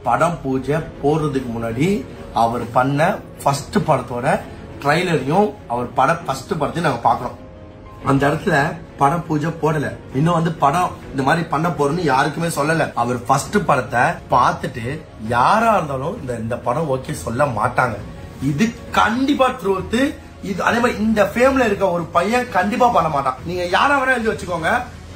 படம் பூஜை போறதுக்கு முன்னாடி அவர் பண்ண ஃபர்ஸ்ட் படத்தோட ட்ரைலரையும் அவர் ஃபர்ஸ்ட் படத்தையும் நாங்க பாக்குறோம். அந்த இடத்துல படம் பூஜை போடல, இன்னும் வந்து படம் இந்த மாதிரி பண்ண போறோம்னு யாருக்குமே சொல்லல. அவர் ஃபர்ஸ்ட் படத்தை பார்த்துட்டு யாரா இருந்தாலும் இந்த படம் ஓகே சொல்ல மாட்டாங்க. இது கண்டிப்பா ட்ரூத். இது அதே மாதிரி இந்த ஃபேம்ல இருக்க ஒரு பையன் கண்டிப்பா பண்ண மாட்டான். நீங்க யாரா வேணா எழுதி வச்சுக்கோங்க.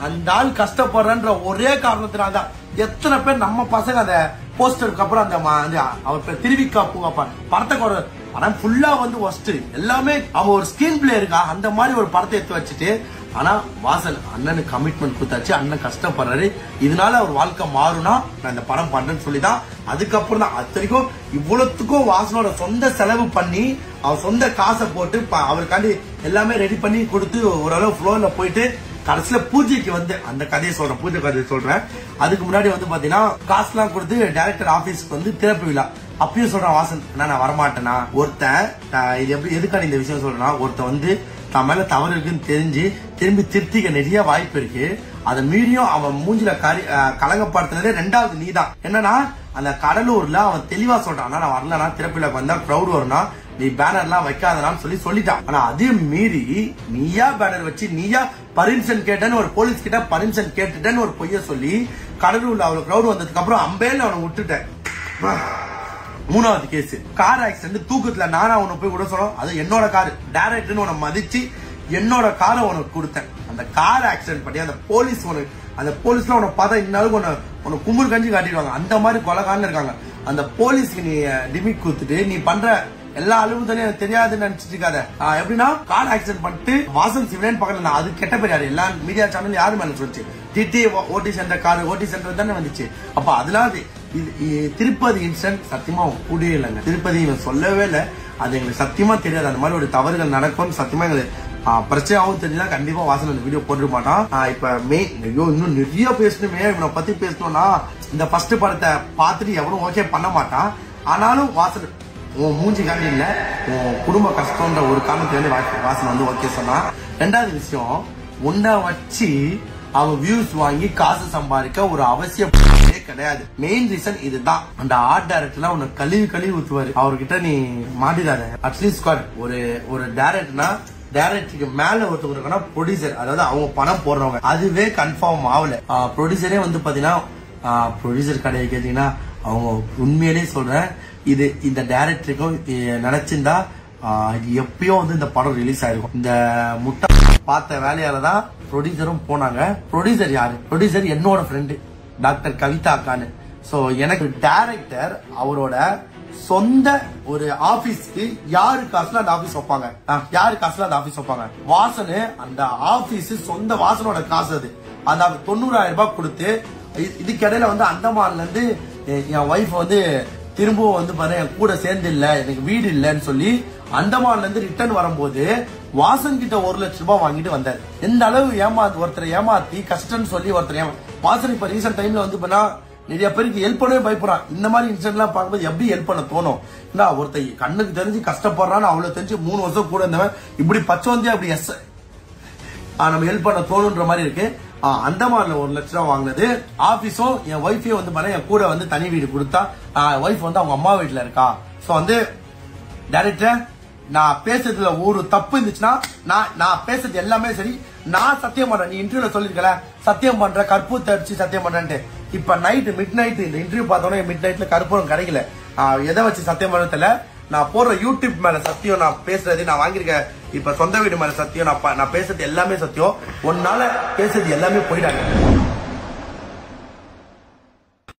அந்த ஆள் கஷ்டப்படுறன்ற ஒரே காரணத்தினால்தான் எத்தனை பேர் நம்ம பசங்க அந்த போஸ்டருக்கு அப்புறம் அந்த அவர் திருவிக்கா பூங்கப்பா படத்துக்கு ஒரு படம் ஃபுல்லா வந்து ஒஸ்ட் எல்லாமே அவன் ஒரு ஸ்கிரீன் பிளே இருக்கா அந்த மாதிரி ஒரு படத்தை எடுத்து வச்சுட்டு, ஆனா வாசன் அண்ணனுக்கு கமிட்மெண்ட் கொடுத்தாச்சு, அண்ணன் கஷ்டப்படுறாரு, இதனால அவர் வாழ்க்கை மாறுனா நான் இந்த படம் பண்றேன்னு சொல்லிதான் அதுக்கப்புறம் தான் அத்தனைக்கும் இவ்வளவுக்கும் வாசனோட சொந்த செலவு பண்ணி அவர் சொந்த காசை போட்டு அவருக்காண்டி எல்லாமே ரெடி பண்ணி கொடுத்து ஓரளவு ஃப்ளோர்ல போயிட்டு கடைசியில பூஜைக்கு வந்து அந்த கதையை சொல்றேன், பூஜை கதையை சொல்றேன். அதுக்கு முன்னாடி வந்து பாத்தீங்கன்னா காசு எல்லாம் கொடுத்து டைரக்டர் ஆபீஸ்க்கு வந்து திறப்பு விழா. அப்பயும் சொல்றான் வாசன், நான் வரமாட்டேனா. ஒருத்தன் இது எப்படி எதுக்கான இந்த விஷயம் சொல்றேன்னா, ஒருத்தன் வந்து தான் மேல தவறு இருக்குன்னு தெரிஞ்சு திரும்பி திருத்திக்க நிறைய வாய்ப்பு இருக்கு. அதை மீறியும் அவன் மூஞ்சில கலங்கப்படுத்தினதே ரெண்டாவது நீதான். என்னன்னா அந்த கடலூர்ல அவன் தெளிவா சொல்றான், நான் வரலனா திறப்பில வந்தா கிரௌட் வரும்னா நீ பேனர் எல்லாம் வைக்காதனான்னு சொல்லிட்டான். ஆனா அதையும் மீறி நீயா பேனர் வச்சு நீயா பர்மிஷன் கேட்டேன்னு ஒரு போலீஸ் கிட்ட பர்மிஷன் கேட்டுட்டேன்னு ஒரு பொய்ய சொல்லி கடலூர்ல அவளுக்கு கிரௌட் வந்ததுக்கு அப்புறம் அம்பேன்னு அவனை விட்டுட்டேன். மூணாவது கேஸ் கார் ஆக்சிடென்ட் தூக்கத்துல நானா உன்னை போய் விட சொன்னோம். அது என்னோட கார், டைரக்டர்னு உன்னை மதிச்சு என்னோட காரை உனக்கு கொடுத்தேன். அந்த கார் ஆக்சிடென்ட் பண்ணி அந்த போலீஸ் அந்த போலீஸ்ல உன்னை பார்த்தா இன்னாலும் உன்னை கும்பல் கஞ்சி காட்டிடுவாங்க. அந்த மாதிரி கொலைகாரன்னு இருக்காங்க. அந்த போலீஸ்க்கு நீ டிமிக் கொடுத்துட்டு நீ பண்ற எல்லா அளவும் தனியும் தெரியாதுன்னு நினைச்சிட்டு இருக்காத. எப்படின்னா கார் ஆக்சிடென்ட் பண்ணிட்டு வாசன் சிவனேன்னு பக்கத்துல அது கெட்ட பேர் யாரு எல்லா மீடியா சேனல் யாரு மேல சொல்லிச்சு, டிடி ஓட்டி சென்டர் கார் ஓட்டி சென்டர் தானே வந்துச்சு. அப்ப அதெல்லாம் திருப்பதி இன்சிடென்ட் சத்தியமா கூடவே இல்லைங்க. திருப்பதி இவன் சொல்லவே இல்லை, அது எங்களுக்கு சத்தியமா தெரியாது. அந்த மாதிரி ஒரு தவறுகள் நடக்கும் சத்தியமா எங்களுக்கு பிரச்சனையாவும் தெரிஞ்சா கண்டிப்பா வாசன் அந்த வீடியோ போட்டுக்க மாட்டான். இப்ப இன்னும் நிறைய பேசணுமே இவனை பத்தி பேசணும்னா இந்த ஃபர்ஸ்ட் படத்தை பார்த்துட்டு எவரும் ஓகே பண்ண மாட்டான். ஆனாலும் வாசன் உன் மூஞ்சி காண்டி இல்ல, உன் குடும்ப கஷ்டம்ன்ற ஒரு காரணத்துல வாசன் வந்து ஓகே சொன்னா. ரெண்டாவது விஷயம், உன்னை வச்சு அவன் வியூஸ் வாங்கி காசு சம்பாதிக்க ஒரு அவசியம் கிடையாது. மெயின் ரீசன் இதுதான். அந்த ஆர்ட் டைரக்டர்லாம் உன்னை கழுவி ஊத்துவாரு. அவர்கிட்ட நீ மாட்டிடாத. அட்லீஸ்ட் ஒரு டைரக்டர்னா டைரக்டருக்கு மேல ஒருத்தவங்க ப்ரொடியூசர், அதாவது அவங்க பணம் போடுறவங்க, அதுவே கன்ஃபார்ம் ஆகல. ப்ரொடியூசரே வந்து பாத்தீங்கன்னா ப்ரொடியூசர் கடையை கேட்டீங்கன்னா அவங்க உண்மையிலேயே சொல்றேன், இது இந்த டைரக்டருக்கும் நினைச்சிருந்தா எப்பயோ வந்து இந்த படம் ரிலீஸ் ஆயிருக்கும். இந்த முட்டை பார்த்த வேலையாலதான் ப்ரொடியூசரும் போனாங்க. ப்ரொடியூசர் யாரு? ப்ரொடியூசர் என்னோட ஃப்ரெண்டு டாக்டர் கவிதா அக்கான்னு. சோ எனக்கு டைரக்டர் அவரோட சொந்த ஒரு ஆபீஸ்க்கு யாரு காசுல அந்த ஆபீஸ் வைப்பாங்க, யாரு காசுல அந்த ஆபீஸ் வைப்பாங்க? வாசனு அந்த ஆபீஸ் சொந்த வாசனோட காசு. அது 90,000 ரூபாய் கொடுத்து இதுக்கு இடையில வந்து அந்தமான்ல இருந்து என் ஒய்ஃப் வந்து திரும்பவும் வந்து பாரு என் கூட சேர்ந்து இல்ல, எனக்கு வீடு இல்லன்னு சொல்லி அந்தமான்ல இருந்து ரிட்டர்ன் வரும்போது வாசன் கிட்ட 1 லட்சம் ரூபாய் வாங்கிட்டு வந்தாரு. எந்த அளவு ஒருத்தரை ஏமாத்தி கஷ்டம்னு சொல்லி ஒருத்தர் வாசன் இப்ப ரீசெண்ட் டைம்ல வந்து பண்ணா நிறைய பேருக்கு ஹெல்ப் பண்ணவே பயப்படுறான். இந்த மாதிரி இன்சிடென்ட் எல்லாம் பார்க்கும்போது எப்படி ஹெல்ப் பண்ண தோணும்? ஒருத்தர் கண்ணுக்கு தெரிஞ்சு கஷ்டப்படுறான்னு அவ்வளவு தெரிஞ்சு 3 வருஷம் கூட இருந்தவன் இப்படி பச்சவந்தியா அப்படி நம்ம ஹெல்ப் பண்ண தோணுன்ற மாதிரி இருக்கு. அந்தமான்ல 1 லட்சம் ரூபாய் வாங்கினது ஆபீஸும் என் ஒய்ஃபையும் வந்து பாரு என் கூட வந்து தனி வீடு கொடுத்தா ஒய்ஃப் வந்து அவங்க அம்மா வீட்டுல இருக்கா. சோ வந்து டைரக்டர் நான் பேசுறதுல ஒரு தப்பு இருந்துச்சுன்னா நான் பேசுறது எல்லாமே சரி, நான் சத்தியம் பண்றேன். நீ இன்டர்வியூல சொல்லிருக்கல சத்தியம் பண்ற கற்பூரத்தை அடிச்சு சத்தியம் பண்றேன்ட்டு. இப்ப மிட் நைட் இந்த இன்டர்வியூ பார்த்தோன்னே மிட் நைட்ல கற்பூரம் கிடைக்கல. எதை வச்சு சத்தியம் பண்ண தெரியல. நான் போடுற யூடியூப் மேல சத்தியம், நான் பேசுறது நான் வாங்கியிருக்கேன் இப்ப சொந்த வீடு மேல சத்தியம், நான் பேசுறது எல்லாமே சத்தியம். ஒன்னால பேசுறது எல்லாமே போயிடாங்க.